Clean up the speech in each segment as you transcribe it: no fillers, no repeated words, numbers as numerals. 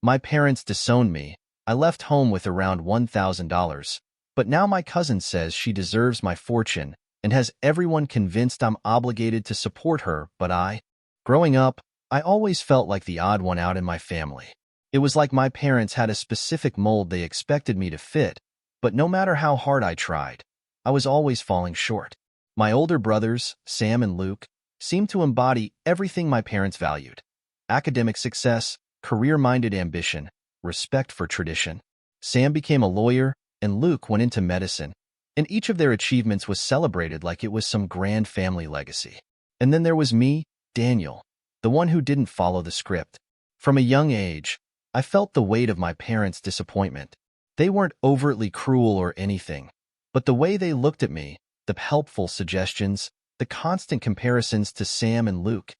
My parents disowned me. I left home with around $1,000, but now my cousin says she deserves my fortune and has everyone convinced I'm obligated to support her, but growing up, I always felt like the odd one out in my family. It was like my parents had a specific mold they expected me to fit, but no matter how hard I tried, I was always falling short. My older brothers, Sam and Luke, seemed to embody everything my parents valued: academic success, career-minded ambition, respect for tradition. Sam became a lawyer, and Luke went into medicine, and each of their achievements was celebrated like it was some grand family legacy. And then there was me, Daniel, the one who didn't follow the script. From a young age, I felt the weight of my parents' disappointment. They weren't overtly cruel or anything, but the way they looked at me, the helpful suggestions, the constant comparisons to Sam and Luke,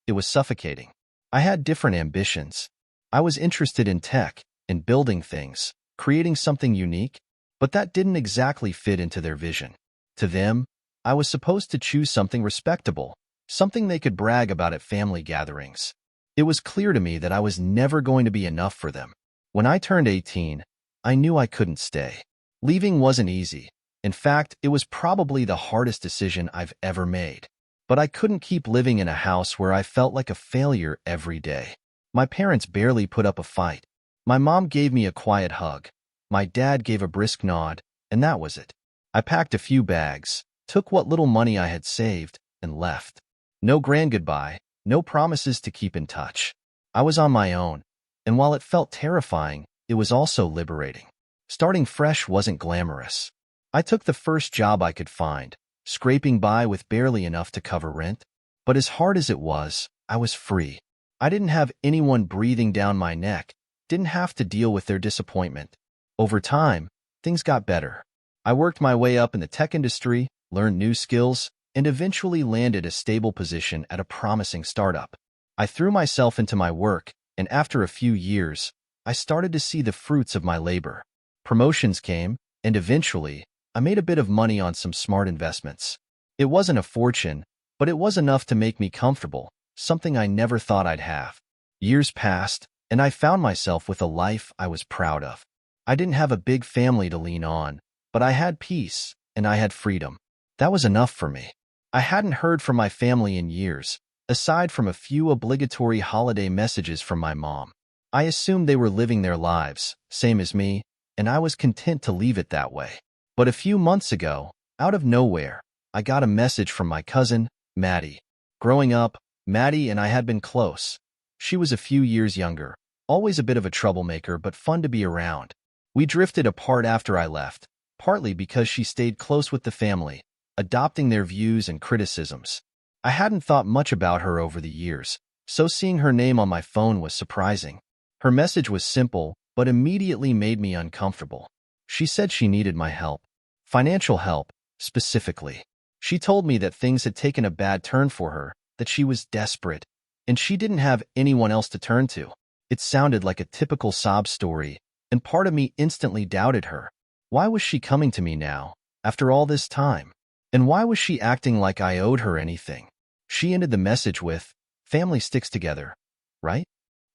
it was suffocating. I had different ambitions. I was interested in tech, in building things, creating something unique, but that didn't exactly fit into their vision. To them, I was supposed to choose something respectable, something they could brag about at family gatherings. It was clear to me that I was never going to be enough for them. When I turned 18, I knew I couldn't stay. Leaving wasn't easy. In fact, it was probably the hardest decision I've ever made. But I couldn't keep living in a house where I felt like a failure every day. My parents barely put up a fight. My mom gave me a quiet hug. My dad gave a brisk nod, and that was it. I packed a few bags, took what little money I had saved, and left. No grand goodbye, no promises to keep in touch. I was on my own, and while it felt terrifying, it was also liberating. Starting fresh wasn't glamorous. I took the first job I could find, scraping by with barely enough to cover rent. But as hard as it was, I was free. I didn't have anyone breathing down my neck, didn't have to deal with their disappointment. Over time, things got better. I worked my way up in the tech industry, learned new skills, and eventually landed a stable position at a promising startup. I threw myself into my work, and after a few years, I started to see the fruits of my labor. Promotions came, and eventually, I made a bit of money on some smart investments. It wasn't a fortune, but it was enough to make me comfortable, something I never thought I'd have. Years passed, and I found myself with a life I was proud of. I didn't have a big family to lean on, but I had peace, and I had freedom. That was enough for me. I hadn't heard from my family in years, aside from a few obligatory holiday messages from my mom. I assumed they were living their lives, same as me, and I was content to leave it that way. But a few months ago, out of nowhere, I got a message from my cousin, Maddie. Growing up, Maddie and I had been close. She was a few years younger, always a bit of a troublemaker but fun to be around. We drifted apart after I left, partly because she stayed close with the family, adopting their views and criticisms. I hadn't thought much about her over the years, so seeing her name on my phone was surprising. Her message was simple, but immediately made me uncomfortable. She said she needed my help. Financial help, specifically. She told me that things had taken a bad turn for her, that she was desperate, and she didn't have anyone else to turn to. It sounded like a typical sob story, and part of me instantly doubted her. Why was she coming to me now, after all this time? And why was she acting like I owed her anything? She ended the message with, "Family sticks together, right?"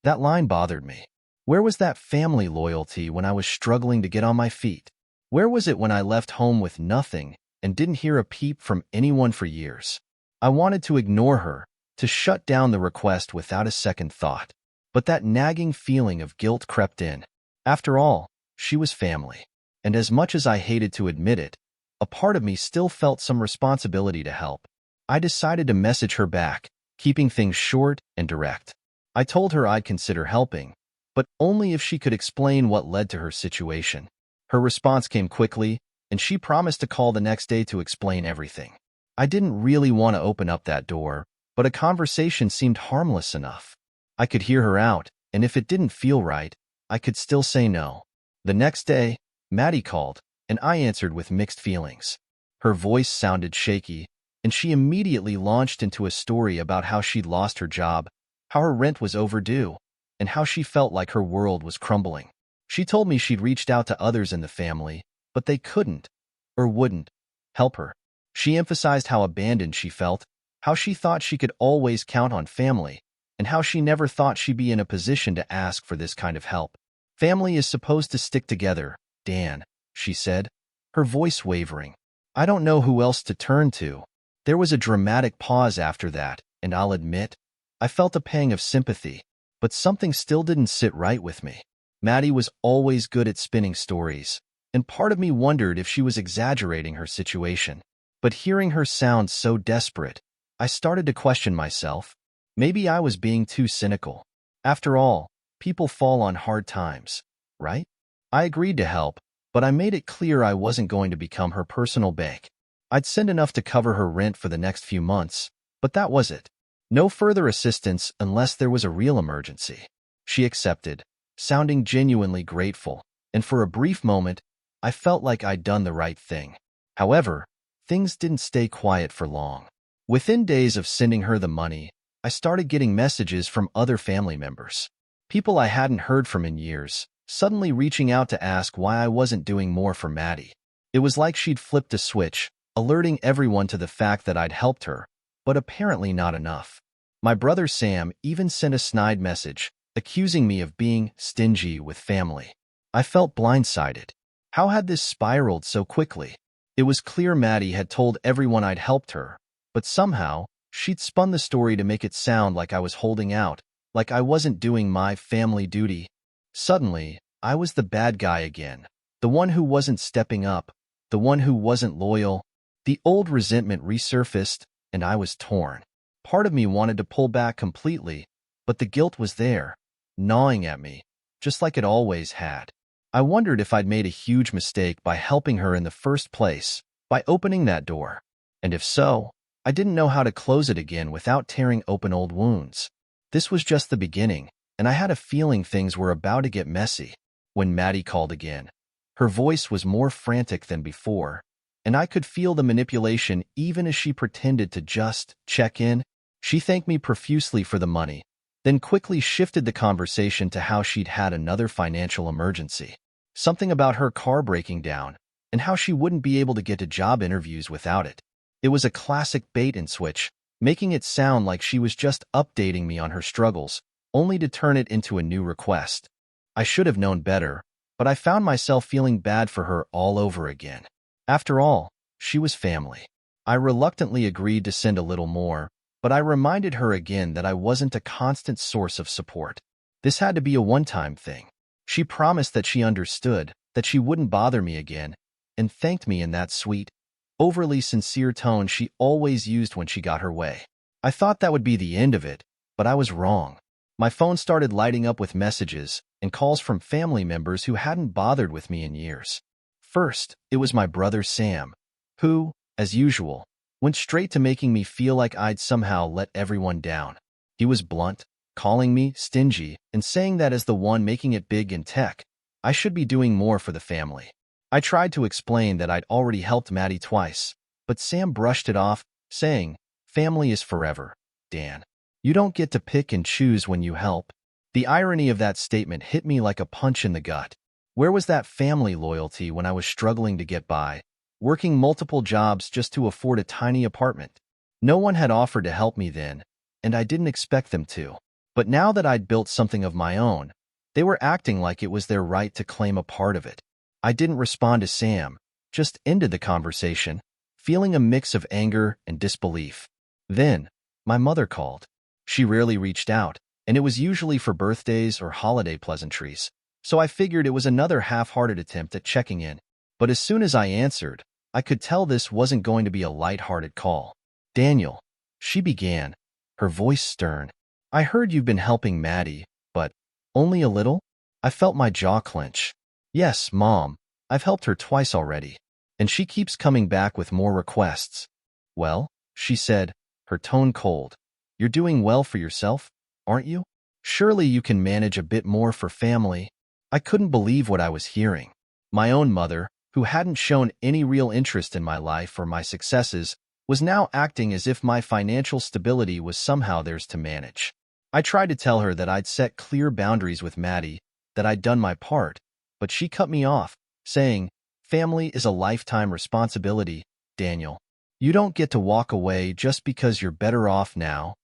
That line bothered me. Where was that family loyalty when I was struggling to get on my feet? Where was it when I left home with nothing and didn't hear a peep from anyone for years? I wanted to ignore her, to shut down the request without a second thought. But that nagging feeling of guilt crept in. After all, she was family. And as much as I hated to admit it, a part of me still felt some responsibility to help. I decided to message her back, keeping things short and direct. I told her I'd consider helping, but only if she could explain what led to her situation. Her response came quickly, and she promised to call the next day to explain everything. I didn't really want to open up that door, but a conversation seemed harmless enough. I could hear her out, and if it didn't feel right, I could still say no. The next day, Maddie called, and I answered with mixed feelings. Her voice sounded shaky, and she immediately launched into a story about how she'd lost her job, how her rent was overdue, and how she felt like her world was crumbling. She told me she'd reached out to others in the family, but they couldn't, or wouldn't, help her. She emphasized how abandoned she felt, how she thought she could always count on family, and how she never thought she'd be in a position to ask for this kind of help. Family is supposed to stick together, Dan, she said, her voice wavering. I don't know who else to turn to. There was a dramatic pause after that, and I'll admit, I felt a pang of sympathy, but something still didn't sit right with me. Maddie was always good at spinning stories, and part of me wondered if she was exaggerating her situation. But hearing her sound so desperate, I started to question myself. Maybe I was being too cynical. After all, people fall on hard times, right? I agreed to help, but I made it clear I wasn't going to become her personal bank. I'd send enough to cover her rent for the next few months, but that was it. No further assistance unless there was a real emergency. She accepted, sounding genuinely grateful, and for a brief moment, I felt like I'd done the right thing. However, things didn't stay quiet for long. Within days of sending her the money, I started getting messages from other family members. People I hadn't heard from in years, suddenly reaching out to ask why I wasn't doing more for Maddie. It was like she'd flipped a switch, alerting everyone to the fact that I'd helped her, but apparently not enough. My brother Sam even sent a snide message, accusing me of being stingy with family. I felt blindsided. How had this spiraled so quickly? It was clear Maddie had told everyone I'd helped her, but somehow, she'd spun the story to make it sound like I was holding out, like I wasn't doing my family duty. Suddenly, I was the bad guy again, the one who wasn't stepping up, the one who wasn't loyal. The old resentment resurfaced, and I was torn. Part of me wanted to pull back completely, but the guilt was there, gnawing at me, just like it always had. I wondered if I'd made a huge mistake by helping her in the first place, by opening that door. And if so, I didn't know how to close it again without tearing open old wounds. This was just the beginning, and I had a feeling things were about to get messy. When Maddie called again, her voice was more frantic than before, and I could feel the manipulation even as she pretended to just check in. She thanked me profusely for the money, then quickly shifted the conversation to how she'd had another financial emergency. Something about her car breaking down, and how she wouldn't be able to get to job interviews without it. It was a classic bait and switch, making it sound like she was just updating me on her struggles, only to turn it into a new request. I should have known better, but I found myself feeling bad for her all over again. After all, she was family. I reluctantly agreed to send a little more, but I reminded her again that I wasn't a constant source of support. This had to be a one-time thing. She promised that she understood, that she wouldn't bother me again, and thanked me in that sweet, overly sincere tone she always used when she got her way. I thought that would be the end of it, but I was wrong. My phone started lighting up with messages and calls from family members who hadn't bothered with me in years. First, it was my brother Sam, who, as usual, went straight to making me feel like I'd somehow let everyone down. He was blunt, calling me stingy and saying that as the one making it big in tech, I should be doing more for the family. I tried to explain that I'd already helped Maddie twice, but Sam brushed it off, saying, "Family is forever, Dan. You don't get to pick and choose when you help." The irony of that statement hit me like a punch in the gut. Where was that family loyalty when I was struggling to get by, working multiple jobs just to afford a tiny apartment? No one had offered to help me then, and I didn't expect them to. But now that I'd built something of my own, they were acting like it was their right to claim a part of it. I didn't respond to Sam, just ended the conversation, feeling a mix of anger and disbelief. Then, my mother called. She rarely reached out, and it was usually for birthdays or holiday pleasantries, so I figured it was another half-hearted attempt at checking in. But as soon as I answered, I could tell this wasn't going to be a light-hearted call. "Daniel," she began, her voice stern, "I heard you've been helping Maddie, but only a little?" I felt my jaw clench. "Yes, Mom, I've helped her twice already, and she keeps coming back with more requests." "Well," she said, her tone cold, "you're doing well for yourself, aren't you? Surely you can manage a bit more for family." I couldn't believe what I was hearing. My own mother, who hadn't shown any real interest in my life or my successes, was now acting as if my financial stability was somehow theirs to manage. I tried to tell her that I'd set clear boundaries with Maddie, that I'd done my part, but she cut me off, saying, "Family is a lifetime responsibility, Daniel. You don't get to walk away just because you're better off now."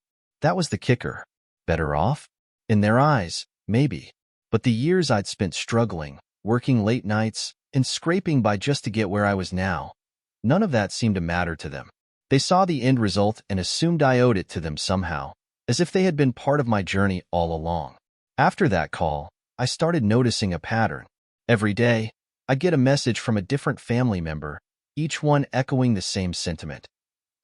That was the kicker. Better off? In their eyes, maybe. But the years I'd spent struggling, working late nights, and scraping by just to get where I was now, none of that seemed to matter to them. They saw the end result and assumed I owed it to them somehow, as if they had been part of my journey all along. After that call, I started noticing a pattern. Every day, I'd get a message from a different family member, each one echoing the same sentiment.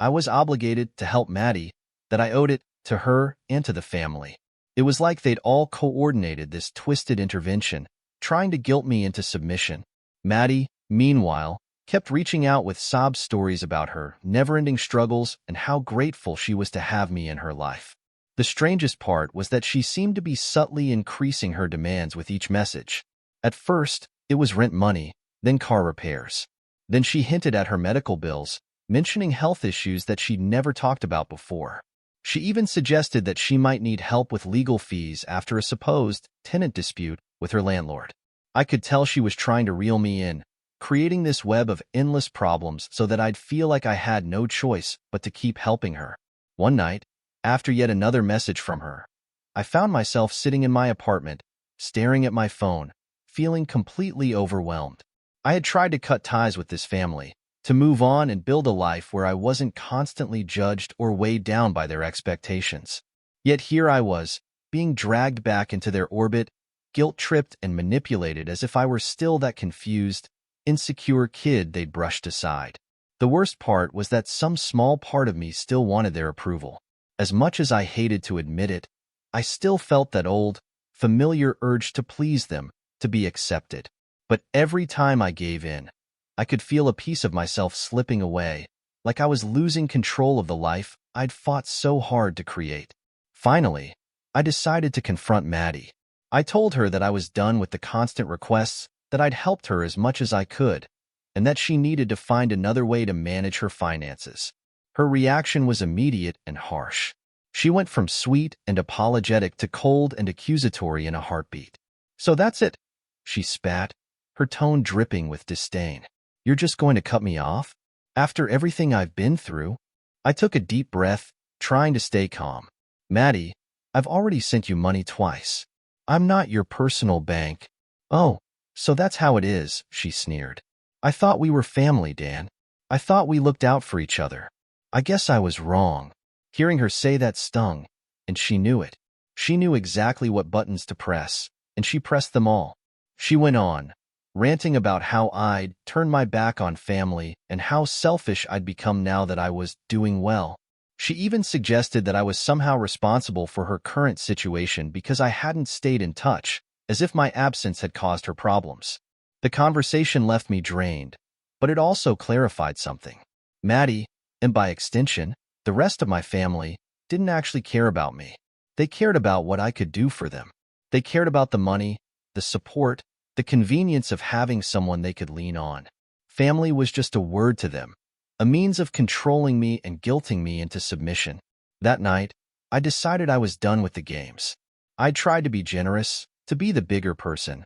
I was obligated to help Maddie, that I owed it to her and to the family. It was like they'd all coordinated this twisted intervention, trying to guilt me into submission. Maddie, meanwhile, kept reaching out with sob stories about her never-ending struggles and how grateful she was to have me in her life. The strangest part was that she seemed to be subtly increasing her demands with each message. At first, it was rent money, then car repairs. Then she hinted at her medical bills, mentioning health issues that she'd never talked about before. She even suggested that she might need help with legal fees after a supposed tenant dispute with her landlord. I could tell she was trying to reel me in, creating this web of endless problems so that I'd feel like I had no choice but to keep helping her. One night, after yet another message from her, I found myself sitting in my apartment, staring at my phone, feeling completely overwhelmed. I had tried to cut ties with this family, to move on and build a life where I wasn't constantly judged or weighed down by their expectations. Yet here I was, being dragged back into their orbit, guilt-tripped and manipulated as if I were still that confused, insecure kid they'd brushed aside. The worst part was that some small part of me still wanted their approval. As much as I hated to admit it, I still felt that old, familiar urge to please them, to be accepted. But every time I gave in, I could feel a piece of myself slipping away, like I was losing control of the life I'd fought so hard to create. Finally, I decided to confront Maddie. I told her that I was done with the constant requests, that I'd helped her as much as I could, and that she needed to find another way to manage her finances. Her reaction was immediate and harsh. She went from sweet and apologetic to cold and accusatory in a heartbeat. "So that's it," she spat, her tone dripping with disdain. "You're just going to cut me off? After everything I've been through?" I took a deep breath, trying to stay calm. "Maddie, I've already sent you money twice. I'm not your personal bank." "Oh, so that's how it is," she sneered. "I thought we were family, Dan. I thought we looked out for each other. I guess I was wrong." Hearing her say that stung, and she knew it. She knew exactly what buttons to press, and she pressed them all. She went on, ranting about how I'd turned my back on family and how selfish I'd become now that I was doing well. She even suggested that I was somehow responsible for her current situation because I hadn't stayed in touch, as if my absence had caused her problems. The conversation left me drained, but it also clarified something. Maddie, and by extension, the rest of my family, didn't actually care about me. They cared about what I could do for them. They cared about the money, the support, the convenience of having someone they could lean on. Family was just a word to them, a means of controlling me and guilting me into submission. That night, I decided I was done with the games. I tried to be generous, to be the bigger person,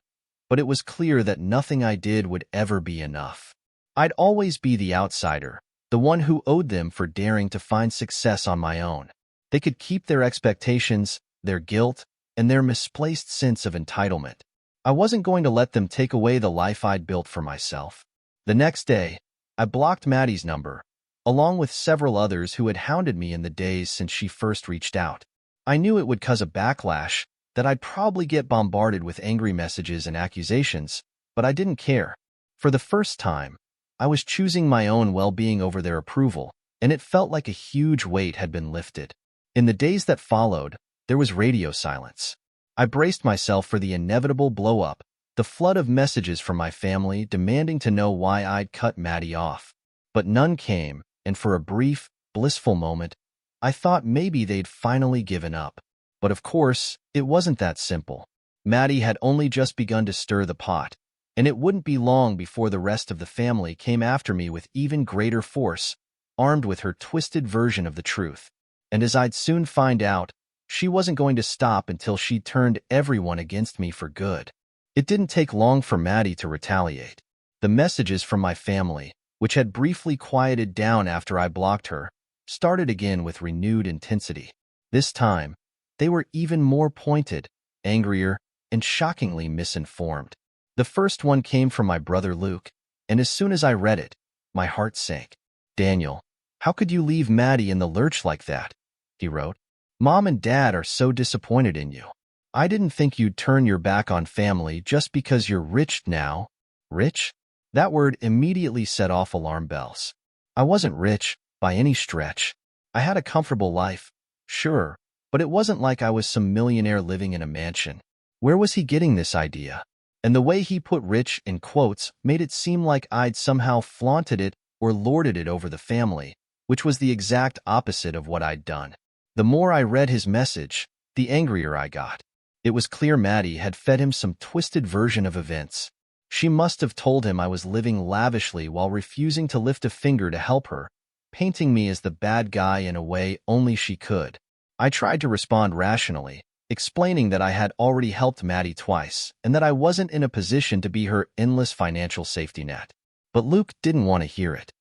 but it was clear that nothing I did would ever be enough. I'd always be the outsider, the one who owed them for daring to find success on my own. They could keep their expectations, their guilt, and their misplaced sense of entitlement. I wasn't going to let them take away the life I'd built for myself. The next day, I blocked Maddie's number, along with several others who had hounded me in the days since she first reached out. I knew it would cause a backlash, that I'd probably get bombarded with angry messages and accusations, but I didn't care. For the first time, I was choosing my own well-being over their approval, and it felt like a huge weight had been lifted. In the days that followed, there was radio silence. I braced myself for the inevitable blow-up, the flood of messages from my family demanding to know why I'd cut Maddie off. But none came, and for a brief, blissful moment, I thought maybe they'd finally given up. But of course, it wasn't that simple. Maddie had only just begun to stir the pot, and it wouldn't be long before the rest of the family came after me with even greater force, armed with her twisted version of the truth. And as I'd soon find out, she wasn't going to stop until she turned everyone against me for good. It didn't take long for Maddie to retaliate. The messages from my family, which had briefly quieted down after I blocked her, started again with renewed intensity. This time, they were even more pointed, angrier, and shockingly misinformed. The first one came from my brother Luke, and as soon as I read it, my heart sank. "Daniel, how could you leave Maddie in the lurch like that?" he wrote. "Mom and Dad are so disappointed in you. I didn't think you'd turn your back on family just because you're rich now." Rich? That word immediately set off alarm bells. I wasn't rich, by any stretch. I had a comfortable life, sure, but it wasn't like I was some millionaire living in a mansion. Where was he getting this idea? And the way he put rich in quotes made it seem like I'd somehow flaunted it or lorded it over the family, which was the exact opposite of what I'd done. The more I read his message, the angrier I got. It was clear Maddie had fed him some twisted version of events. She must have told him I was living lavishly while refusing to lift a finger to help her, painting me as the bad guy in a way only she could. I tried to respond rationally, explaining that I had already helped Maddie twice and that I wasn't in a position to be her endless financial safety net. But Luke didn't want to hear it.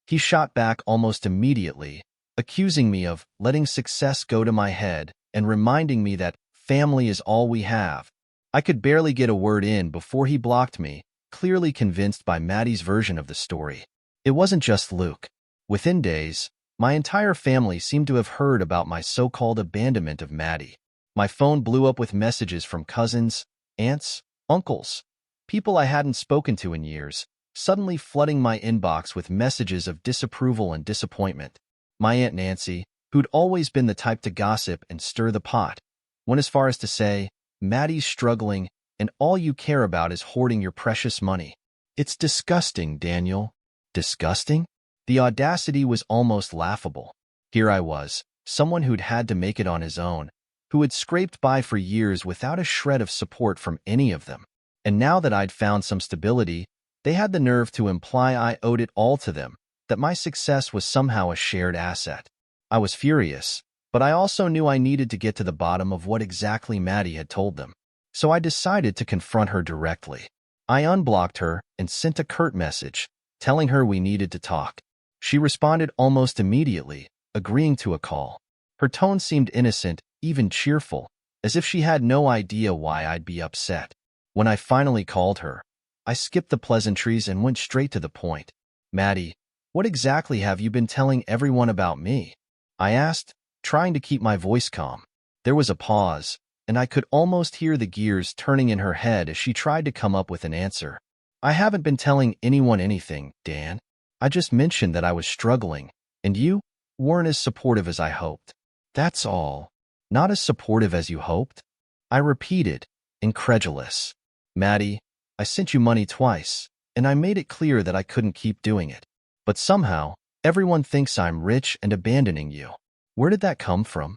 He shot back almost immediately, accusing me of letting success go to my head and reminding me that family is all we have. I could barely get a word in before he blocked me, clearly convinced by Maddie's version of the story. It wasn't just Luke. Within days, my entire family seemed to have heard about my so-called abandonment of Maddie. My phone blew up with messages from cousins, aunts, uncles, people I hadn't spoken to in years, suddenly flooding my inbox with messages of disapproval and disappointment. My Aunt Nancy, who'd always been the type to gossip and stir the pot, went as far as to say, "Maddie's struggling, and all you care about is hoarding your precious money." It's disgusting, Daniel. Disgusting? The audacity was almost laughable. Here I was, someone who'd had to make it on his own, who had scraped by for years without a shred of support from any of them. And now that I'd found some stability, they had the nerve to imply I owed it all to them, that my success was somehow a shared asset. I was furious, but I also knew I needed to get to the bottom of what exactly Maddie had told them. So I decided to confront her directly. I unblocked her and sent a curt message, telling her we needed to talk. She responded almost immediately, agreeing to a call. Her tone seemed innocent, even cheerful, as if she had no idea why I'd be upset. When I finally called her, I skipped the pleasantries and went straight to the point. "Maddie, what exactly have you been telling everyone about me?" I asked, trying to keep my voice calm. There was a pause, and I could almost hear the gears turning in her head as she tried to come up with an answer. "I haven't been telling anyone anything, Dan. I just mentioned that I was struggling, and you weren't as supportive as I hoped. That's all." "Not as supportive as you hoped?" I repeated, incredulous. "Maddie, I sent you money twice, and I made it clear that I couldn't keep doing it. But somehow, everyone thinks I'm rich and abandoning you. Where did that come from?"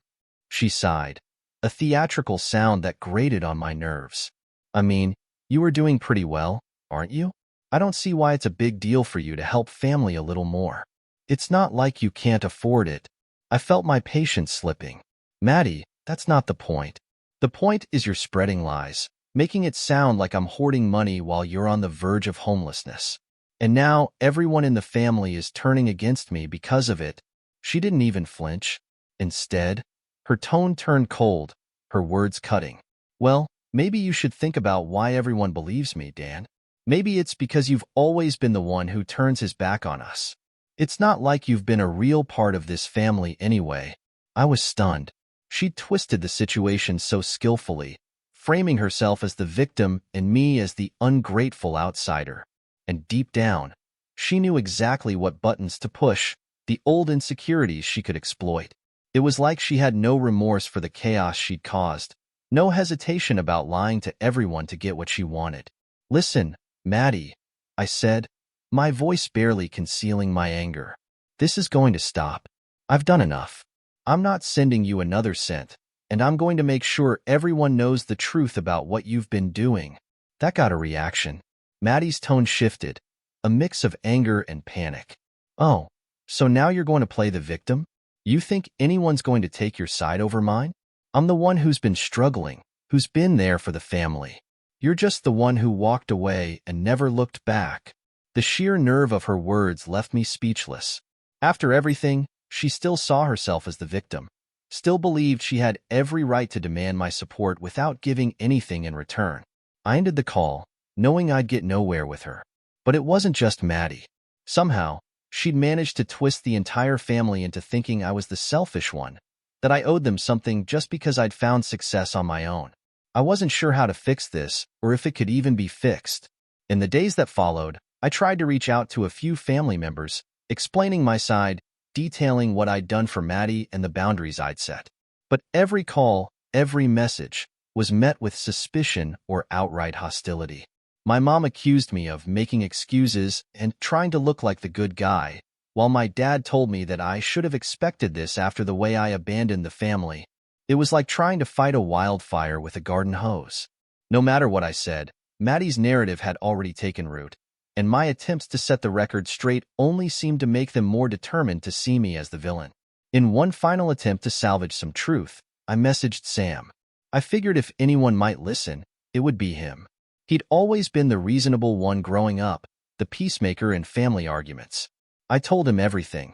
She sighed, a theatrical sound that grated on my nerves. "I mean, you are doing pretty well, aren't you? I don't see why it's a big deal for you to help family a little more. It's not like you can't afford it." I felt my patience slipping. "Maddie, that's not the point. The point is you're spreading lies, making it sound like I'm hoarding money while you're on the verge of homelessness. And now everyone in the family is turning against me because of it." She didn't even flinch. Instead, her tone turned cold, her words cutting. "Well, maybe you should think about why everyone believes me, Dan. Maybe it's because you've always been the one who turns his back on us. It's not like you've been a real part of this family anyway." I was stunned. She twisted the situation so skillfully, framing herself as the victim and me as the ungrateful outsider. And deep down, she knew exactly what buttons to push, the old insecurities she could exploit. It was like she had no remorse for the chaos she'd caused, no hesitation about lying to everyone to get what she wanted. "Listen, Maddie," I said, my voice barely concealing my anger. "This is going to stop. I've done enough. I'm not sending you another cent, and I'm going to make sure everyone knows the truth about what you've been doing." That got a reaction. Maddie's tone shifted, a mix of anger and panic. "Oh, so now you're going to play the victim? You think anyone's going to take your side over mine? I'm the one who's been struggling, who's been there for the family. You're just the one who walked away and never looked back." The sheer nerve of her words left me speechless. After everything, she still saw herself as the victim. still believed she had every right to demand my support without giving anything in return. I ended the call, knowing I'd get nowhere with her. But it wasn't just Maddie. Somehow, she'd managed to twist the entire family into thinking I was the selfish one, that I owed them something just because I'd found success on my own. I wasn't sure how to fix this, or if it could even be fixed. In the days that followed, I tried to reach out to a few family members, explaining my side, detailing what I'd done for Maddie and the boundaries I'd set. But every call, every message, was met with suspicion or outright hostility. My mom accused me of making excuses and trying to look like the good guy, while my dad told me that I should have expected this after the way I abandoned the family. It was like trying to fight a wildfire with a garden hose. No matter what I said, Maddie's narrative had already taken root, and my attempts to set the record straight only seemed to make them more determined to see me as the villain. In one final attempt to salvage some truth, I messaged Sam. I figured if anyone might listen, it would be him. He'd always been the reasonable one growing up, the peacemaker in family arguments. I told him everything.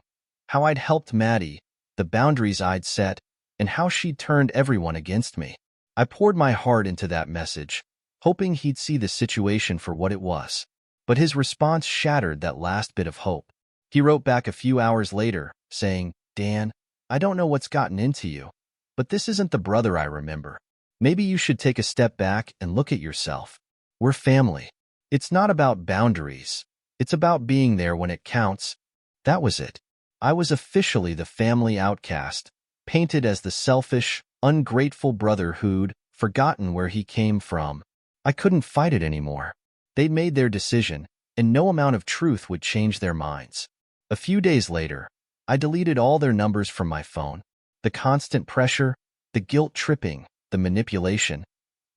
How I'd helped Maddie, the boundaries I'd set, and how she'd turned everyone against me. I poured my heart into that message, hoping he'd see the situation for what it was. But his response shattered that last bit of hope. He wrote back a few hours later, saying, "Dan, I don't know what's gotten into you, but this isn't the brother I remember. Maybe you should take a step back and look at yourself. We're family. It's not about boundaries. It's about being there when it counts." That was it. I was officially the family outcast, painted as the selfish, ungrateful brother who'd forgotten where he came from. I couldn't fight it anymore. They'd made their decision, and no amount of truth would change their minds. A few days later, I deleted all their numbers from my phone. The constant pressure, the guilt tripping, the manipulation.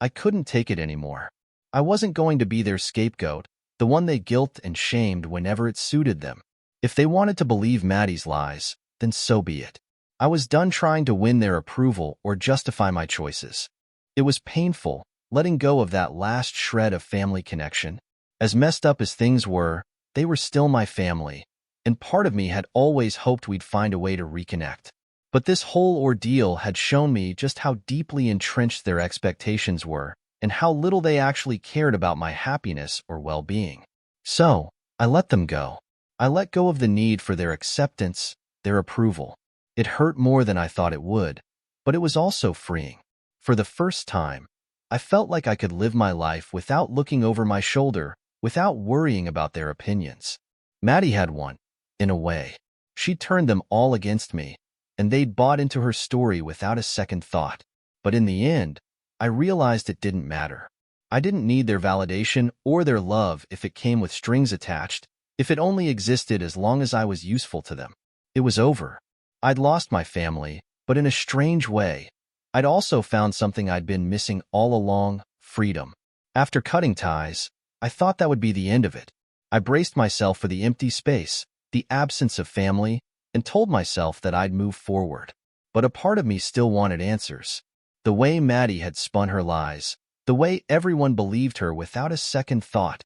I couldn't take it anymore. I wasn't going to be their scapegoat, the one they guilt and shamed whenever it suited them. If they wanted to believe Maddie's lies, then so be it. I was done trying to win their approval or justify my choices. It was painful, letting go of that last shred of family connection. As messed up as things were, they were still my family, and part of me had always hoped we'd find a way to reconnect. But this whole ordeal had shown me just how deeply entrenched their expectations were, and how little they actually cared about my happiness or well-being. So, I let them go. I let go of the need for their acceptance, their approval. It hurt more than I thought it would, but it was also freeing. For the first time, I felt like I could live my life without looking over my shoulder, without worrying about their opinions. Maddie had won, in a way. She turned them all against me, and they'd bought into her story without a second thought. But in the end, I realized it didn't matter. I didn't need their validation or their love if it came with strings attached, if it only existed as long as I was useful to them. It was over. I'd lost my family, but in a strange way, I'd also found something I'd been missing all along: freedom. After cutting ties, I thought that would be the end of it. I braced myself for the empty space, the absence of family, and told myself that I'd move forward. But a part of me still wanted answers. The way Maddie had spun her lies, the way everyone believed her without a second thought,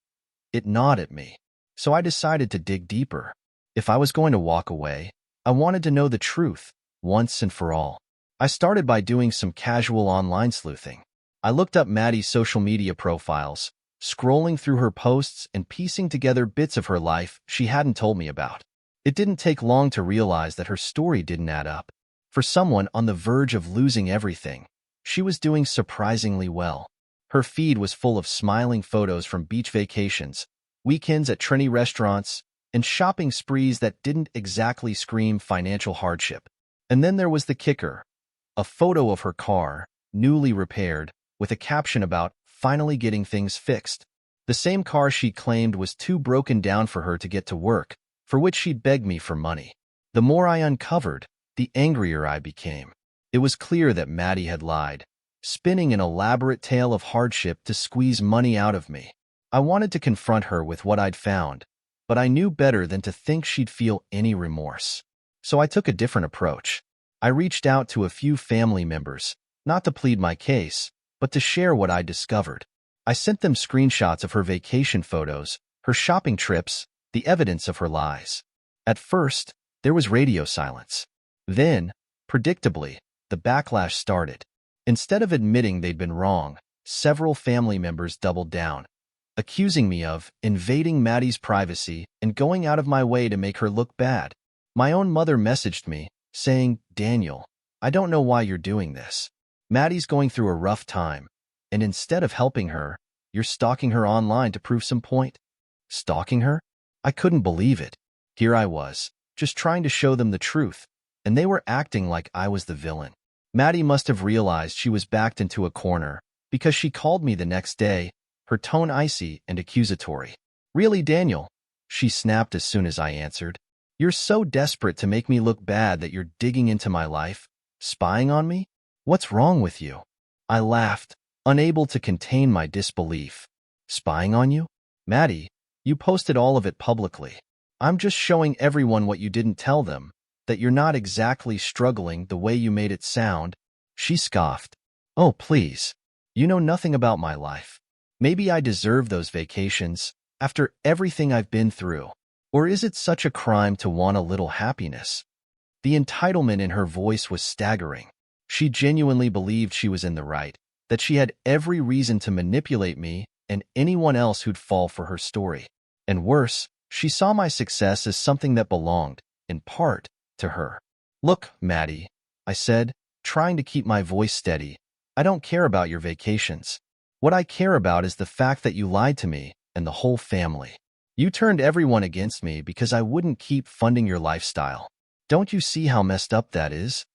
it gnawed at me. So I decided to dig deeper. If I was going to walk away, I wanted to know the truth, once and for all. I started by doing some casual online sleuthing. I looked up Maddie's social media profiles, scrolling through her posts and piecing together bits of her life she hadn't told me about. It didn't take long to realize that her story didn't add up. For someone on the verge of losing everything, she was doing surprisingly well. Her feed was full of smiling photos from beach vacations, weekends at trendy restaurants, and shopping sprees that didn't exactly scream financial hardship. And then there was the kicker: a photo of her car, newly repaired, with a caption about finally getting things fixed. The same car she claimed was too broken down for her to get to work, for which she'd begged me for money. The more I uncovered, the angrier I became. It was clear that Maddie had lied, spinning an elaborate tale of hardship to squeeze money out of me. I wanted to confront her with what I'd found, but I knew better than to think she'd feel any remorse. So I took a different approach. I reached out to a few family members, not to plead my case, but to share what I'd discovered. I sent them screenshots of her vacation photos, her shopping trips, the evidence of her lies. At first, there was radio silence. Then, predictably, the backlash started. Instead of admitting they'd been wrong, several family members doubled down, accusing me of invading Maddie's privacy and going out of my way to make her look bad. My own mother messaged me, saying, "Daniel, I don't know why you're doing this. Maddie's going through a rough time, and instead of helping her, you're stalking her online to prove some point." Stalking her? I couldn't believe it. Here I was, just trying to show them the truth, and they were acting like I was the villain. Maddie must have realized she was backed into a corner, because she called me the next day, her tone icy and accusatory. "Really, Daniel?" she snapped as soon as I answered. "You're so desperate to make me look bad that you're digging into my life, spying on me? What's wrong with you?" I laughed, unable to contain my disbelief. "Spying on you? Maddie, you posted all of it publicly. I'm just showing everyone what you didn't tell them, that you're not exactly struggling the way you made it sound." She scoffed. "Oh, please. You know nothing about my life. Maybe I deserve those vacations, after everything I've been through. Or is it such a crime to want a little happiness?" The entitlement in her voice was staggering. She genuinely believed she was in the right, that she had every reason to manipulate me and anyone else who'd fall for her story. And worse, she saw my success as something that belonged, in part, to her. "Look, Maddie," I said, trying to keep my voice steady, "I don't care about your vacations. What I care about is the fact that you lied to me and the whole family. You turned everyone against me because I wouldn't keep funding your lifestyle. Don't you see how messed up that is?"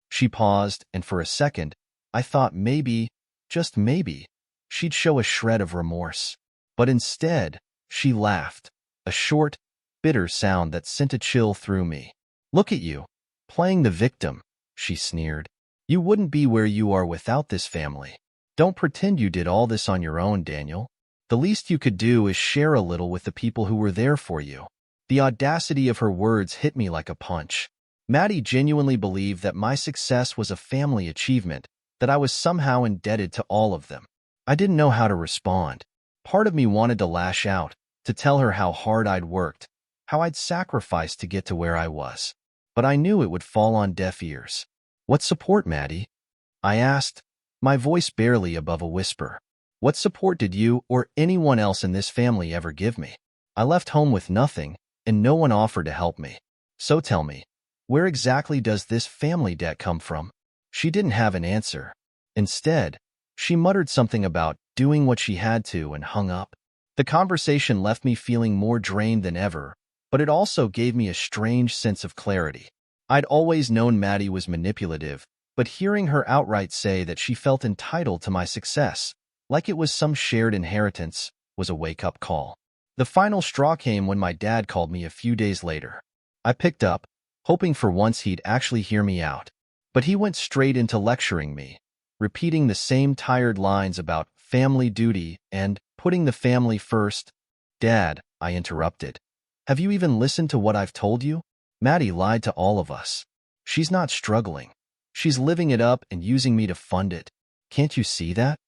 She paused, and for a second, I thought maybe, just maybe, she'd show a shred of remorse. But instead, she laughed, a short, bitter sound that sent a chill through me. "Look at you, playing the victim," she sneered. "You wouldn't be where you are without this family. Don't pretend you did all this on your own, Daniel. The least you could do is share a little with the people who were there for you." The audacity of her words hit me like a punch. Maddie genuinely believed that my success was a family achievement, that I was somehow indebted to all of them. I didn't know how to respond. Part of me wanted to lash out, to tell her how hard I'd worked, how I'd sacrificed to get to where I was. But I knew it would fall on deaf ears. "What support, Maddie?" I asked, my voice barely above a whisper. "What support did you or anyone else in this family ever give me? I left home with nothing, and no one offered to help me. So tell me, where exactly does this family debt come from?" She didn't have an answer. Instead, she muttered something about doing what she had to and hung up. The conversation left me feeling more drained than ever, but it also gave me a strange sense of clarity. I'd always known Maddie was manipulative, but hearing her outright say that she felt entitled to my success, like it was some shared inheritance, was a wake-up call. The final straw came when my dad called me a few days later. I picked up, hoping for once he'd actually hear me out. But he went straight into lecturing me, repeating the same tired lines about family duty and putting the family first. "Dad," I interrupted, "have you even listened to what I've told you? Maddie lied to all of us. She's not struggling. She's living it up and using me to fund it. Can't you see that?"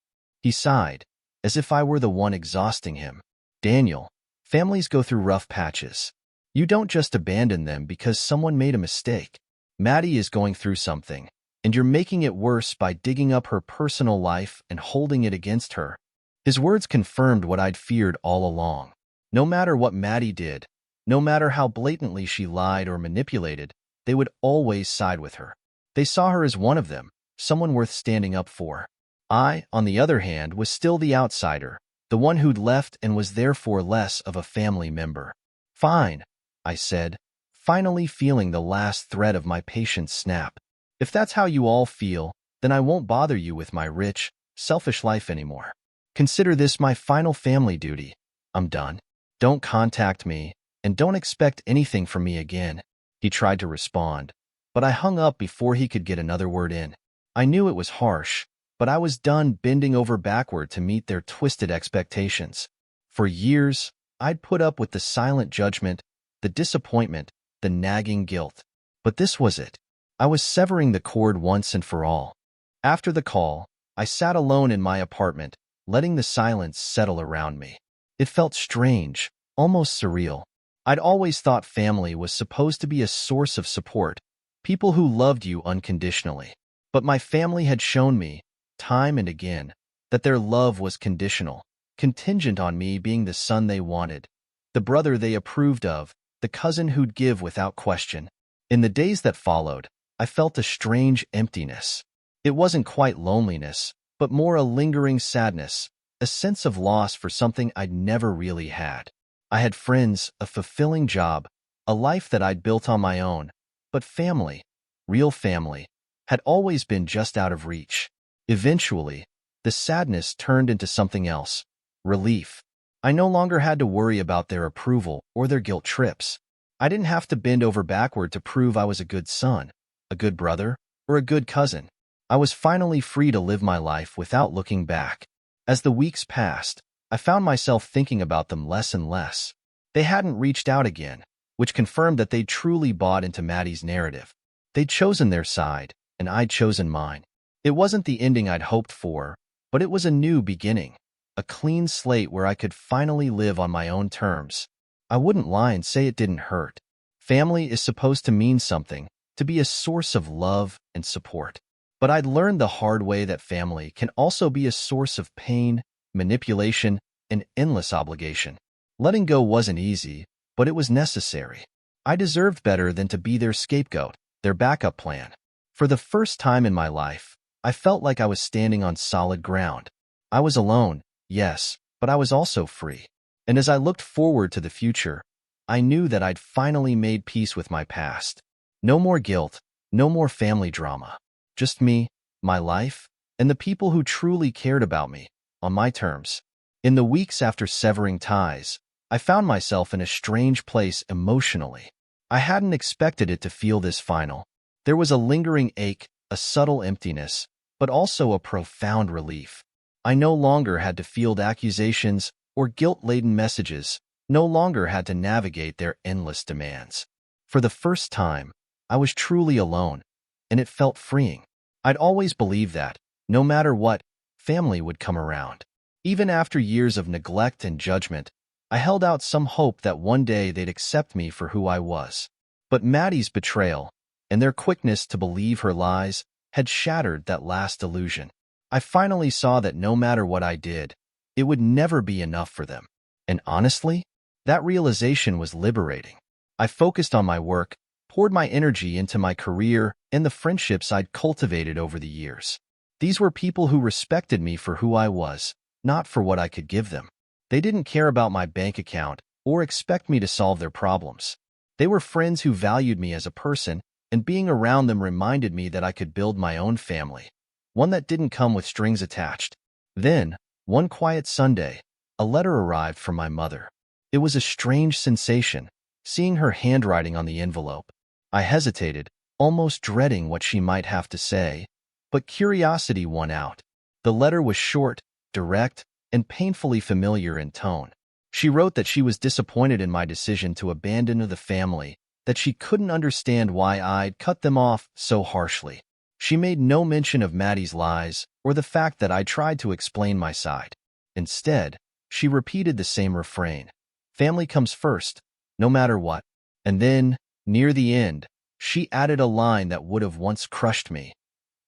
He sighed, as if I were the one exhausting him. "Daniel, families go through rough patches. You don't just abandon them because someone made a mistake. Maddie is going through something, and you're making it worse by digging up her personal life and holding it against her." His words confirmed what I'd feared all along. No matter what Maddie did, no matter how blatantly she lied or manipulated, they would always side with her. They saw her as one of them, someone worth standing up for. I, on the other hand, was still the outsider, the one who'd left and was therefore less of a family member. "Fine," I said, finally feeling the last thread of my patience snap. "If that's how you all feel, then I won't bother you with my rich, selfish life anymore. Consider this my final family duty. I'm done. Don't contact me, and don't expect anything from me again." He tried to respond, but I hung up before he could get another word in. I knew it was harsh, but I was done bending over backward to meet their twisted expectations. For years, I'd put up with the silent judgment, the disappointment, the nagging guilt. But this was it. I was severing the cord once and for all. After the call, I sat alone in my apartment, letting the silence settle around me. It felt strange, almost surreal. I'd always thought family was supposed to be a source of support, people who loved you unconditionally. But my family had shown me, time and again, that their love was conditional, contingent on me being the son they wanted, the brother they approved of, the cousin who'd give without question. In the days that followed, I felt a strange emptiness. It wasn't quite loneliness, but more a lingering sadness, a sense of loss for something I'd never really had. I had friends, a fulfilling job, a life that I'd built on my own, but family, real family, had always been just out of reach. Eventually, the sadness turned into something else, relief. I no longer had to worry about their approval or their guilt trips. I didn't have to bend over backward to prove I was a good son, a good brother, or a good cousin. I was finally free to live my life without looking back. As the weeks passed, I found myself thinking about them less and less. They hadn't reached out again, which confirmed that they'd truly bought into Maddie's narrative. They'd chosen their side, and I'd chosen mine. It wasn't the ending I'd hoped for, but it was a new beginning, a clean slate where I could finally live on my own terms. I wouldn't lie and say it didn't hurt. Family is supposed to mean something, to be a source of love and support. But I'd learned the hard way that family can also be a source of pain, manipulation, and endless obligation. Letting go wasn't easy, but it was necessary. I deserved better than to be their scapegoat, their backup plan. For the first time in my life, I felt like I was standing on solid ground. I was alone, yes, but I was also free. And as I looked forward to the future, I knew that I'd finally made peace with my past. No more guilt, no more family drama. Just me, my life, and the people who truly cared about me, on my terms. In the weeks after severing ties, I found myself in a strange place emotionally. I hadn't expected it to feel this final. There was a lingering ache, a subtle emptiness, but also a profound relief. I no longer had to field accusations or guilt-laden messages, no longer had to navigate their endless demands. For the first time, I was truly alone, and it felt freeing. I'd always believed that, no matter what, family would come around. Even after years of neglect and judgment, I held out some hope that one day they'd accept me for who I was. But Maddie's betrayal, and their quickness to believe her lies, had shattered that last illusion. I finally saw that no matter what I did, it would never be enough for them. And honestly, that realization was liberating. I focused on my work, poured my energy into my career and the friendships I'd cultivated over the years. These were people who respected me for who I was, not for what I could give them. They didn't care about my bank account or expect me to solve their problems. They were friends who valued me as a person, and being around them reminded me that I could build my own family, one that didn't come with strings attached. Then, one quiet Sunday, a letter arrived from my mother. It was a strange sensation, seeing her handwriting on the envelope. I hesitated, almost dreading what she might have to say, but curiosity won out. The letter was short, direct, and painfully familiar in tone. She wrote that she was disappointed in my decision to abandon the family, that she couldn't understand why I'd cut them off so harshly. She made no mention of Maddie's lies or the fact that I tried to explain my side. Instead, she repeated the same refrain. Family comes first, no matter what. And then, near the end, she added a line that would have once crushed me.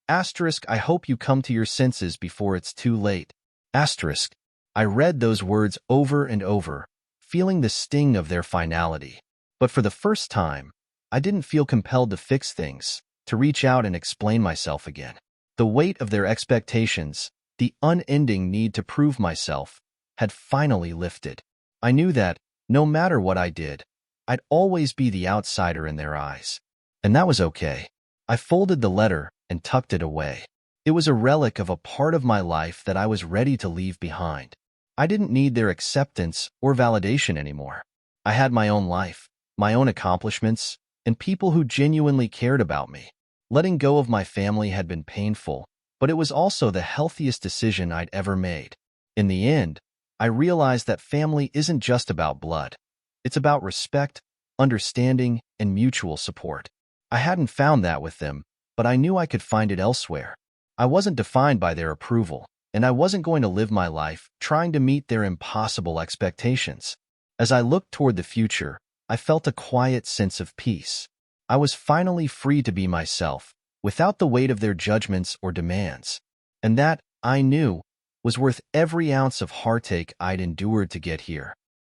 Asterisk, I hope you come to your senses before it's too late. Asterisk. I read those words over and over, feeling the sting of their finality. But for the first time, I didn't feel compelled to fix things, to reach out and explain myself again. The weight of their expectations, the unending need to prove myself, had finally lifted. I knew that, no matter what I did, I'd always be the outsider in their eyes. And that was okay. I folded the letter and tucked it away. It was a relic of a part of my life that I was ready to leave behind. I didn't need their acceptance or validation anymore. I had my own life, my own accomplishments, and people who genuinely cared about me. Letting go of my family had been painful, but it was also the healthiest decision I'd ever made. In the end, I realized that family isn't just about blood. It's about respect, understanding, and mutual support. I hadn't found that with them, but I knew I could find it elsewhere. I wasn't defined by their approval, and I wasn't going to live my life trying to meet their impossible expectations. As I looked toward the future, I felt a quiet sense of peace. I was finally free to be myself, without the weight of their judgments or demands. And that, I knew, was worth every ounce of heartache I'd endured to get here.